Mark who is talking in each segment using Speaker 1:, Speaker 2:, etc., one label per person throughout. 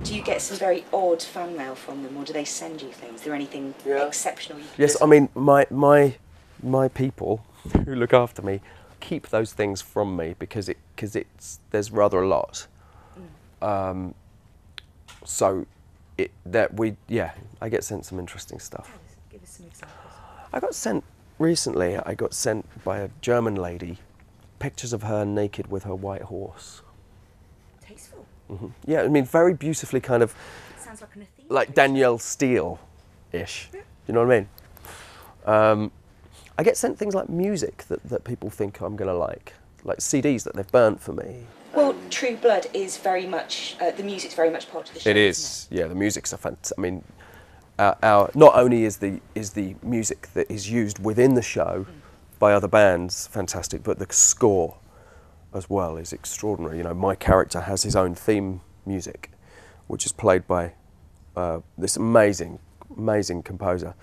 Speaker 1: Do you get some very odd fan mail from them, or do they send you things? Is there anything exceptional?
Speaker 2: Yes, I mean, my people who look after me keep those things from me because there's rather a lot. So I get sent some interesting stuff.
Speaker 1: Give us some examples.
Speaker 2: I got sent by a German lady pictures of her naked with her white horse.
Speaker 1: Tasteful.
Speaker 2: Yeah, I mean, very beautifully kind of.
Speaker 1: It sounds like an Athena.
Speaker 2: Like Danielle Steele-ish.
Speaker 1: Yeah.
Speaker 2: You know what I mean? I get sent things like music that people think I'm going to like CDs that they've burnt for me.
Speaker 1: Well, True Blood is very much, the music's very much part of the show.
Speaker 2: It is, yeah, the music's a fantastic. I mean, not only is the music that is used within the show by other bands fantastic, but the score as well is extraordinary. You know, my character has his own theme music, which is played by this amazing composer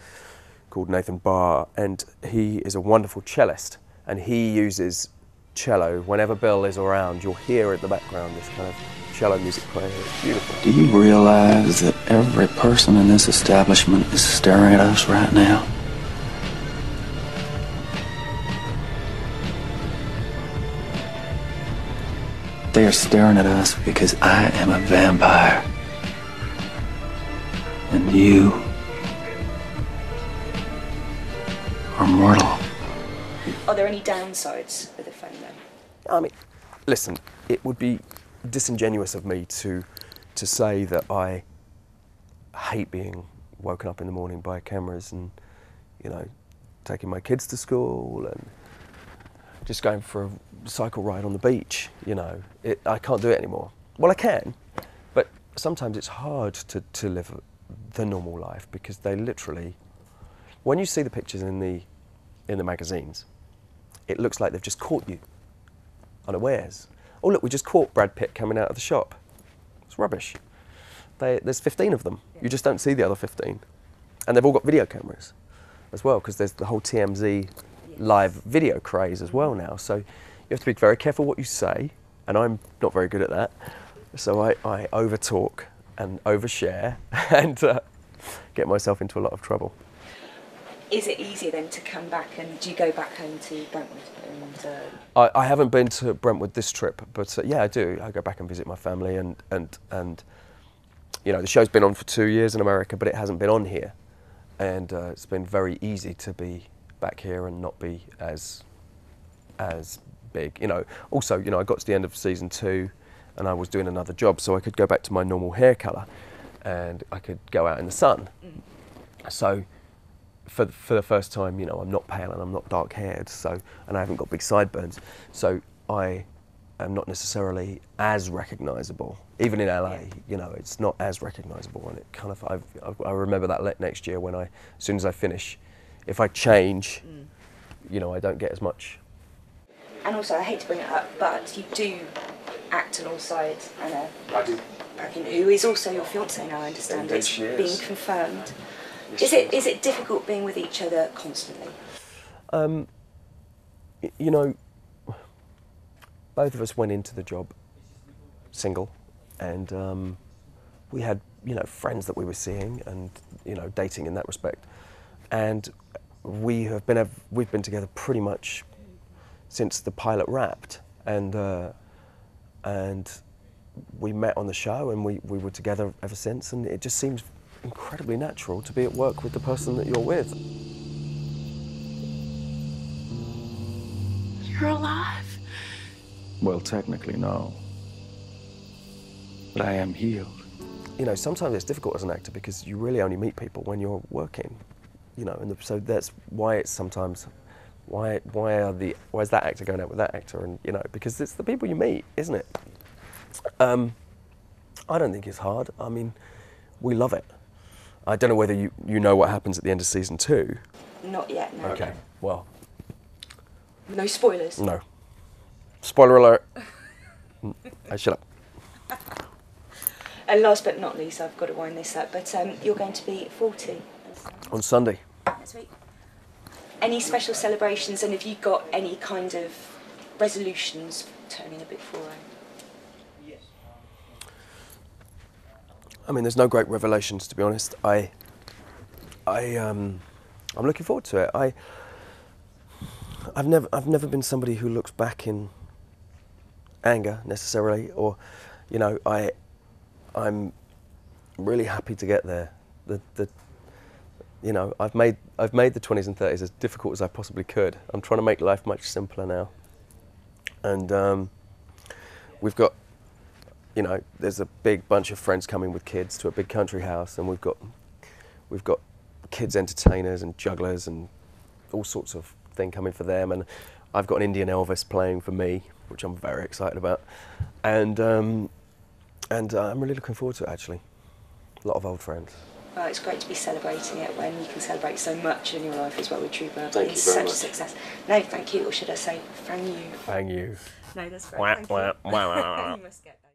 Speaker 2: called Nathan Barr, and he is a wonderful cellist, and he uses cello whenever Bill is around. You'll hear in the background this kind of cello music playing. It's beautiful.
Speaker 3: Do you realize that every person in this establishment is staring at us right now? They are staring at us because I am a vampire. And you are mortal.
Speaker 1: Are there any downsides with the phone though?
Speaker 2: I mean, listen, it would be disingenuous of me to say that I hate being woken up in the morning by cameras and, you know, taking my kids to school and just going for a cycle ride on the beach, you know. I can't do it anymore. Well, I can, but sometimes it's hard to live the normal life because they literally, when you see the pictures in the magazines, it looks like they've just caught you unawares. Oh look, we just caught Brad Pitt coming out of the shop. It's rubbish. There's 15 of them. You just don't see the other 15. And they've all got video cameras as well, because there's the whole TMZ live video craze as well now. So you have to be very careful what you say, and I'm not very good at that. So I over-talk and overshare and get myself into a lot of trouble.
Speaker 1: Is it easier then to come back, and do you go back home to Brentwood?
Speaker 2: I haven't been to Brentwood this trip, but yeah, I do. I go back and visit my family, and you know, the show's been on for 2 years in America, but it hasn't been on here, and it's been very easy to be back here and not be as big. You know, also, you know, I got to the end of season 2, and I was doing another job, so I could go back to my normal hair colour, and I could go out in the sun. So. For the first time, you know, I'm not pale and I'm not dark-haired, so, and I haven't got big sideburns, so I am not necessarily as recognisable. Even in LA, you know, it's not as recognisable, and it kind of, I remember that next year when as soon as I finish, if I change, you know, I don't get as much.
Speaker 1: And also, I hate to bring it up, but you do act alongside Anna, who is also your fiancée now, I understand. It's being confirmed. Is it difficult being with each other constantly?
Speaker 2: You know, both of us went into the job single, and we had, you know, friends that we were seeing and, you know, dating in that respect. And we've been together pretty much since the pilot wrapped, and we met on the show, and we were together ever since, and it just seems incredibly natural to be at work with the person that you're with.
Speaker 4: You're alive?
Speaker 3: Well, technically, no. But I am healed.
Speaker 2: You know, sometimes it's difficult as an actor because you really only meet people when you're working. You know, and so that's why it's sometimes, why is that actor going out with that actor? And, you know, because it's the people you meet, isn't it? I don't think it's hard. I mean, we love it. I don't know whether you know what happens at the end of season 2.
Speaker 1: Not yet, no.
Speaker 2: Okay, well.
Speaker 1: No spoilers?
Speaker 2: No. Spoiler alert. Shut up.
Speaker 1: And last but not least, I've got to wind this up, but you're going to be 40.
Speaker 2: On Sunday.
Speaker 1: That's sweet. Any special celebrations, and have you got any kind of resolutions turning a bit forward?
Speaker 2: I mean, there's no great revelations, to be honest. I'm looking forward to it. I've never been somebody who looks back in anger necessarily, or, you know, I'm really happy to get there. You know, I've made the 20s and 30s as difficult as I possibly could. I'm trying to make life much simpler now, and we've got, you know, there's a big bunch of friends coming with kids to a big country house, and we've got kids entertainers and jugglers and all sorts of thing coming for them, and I've got an Indian Elvis playing for me, which I'm very excited about, and I'm really looking forward to it, actually. A lot of old friends.
Speaker 1: Well, it's great to be celebrating it when you can celebrate so much in your life as well with True Bird.
Speaker 2: Thank you very much.
Speaker 1: It's such a success. No, thank you, or should I say, thank you.
Speaker 2: Thank you.
Speaker 1: No, that's great. Thank you. You must get that.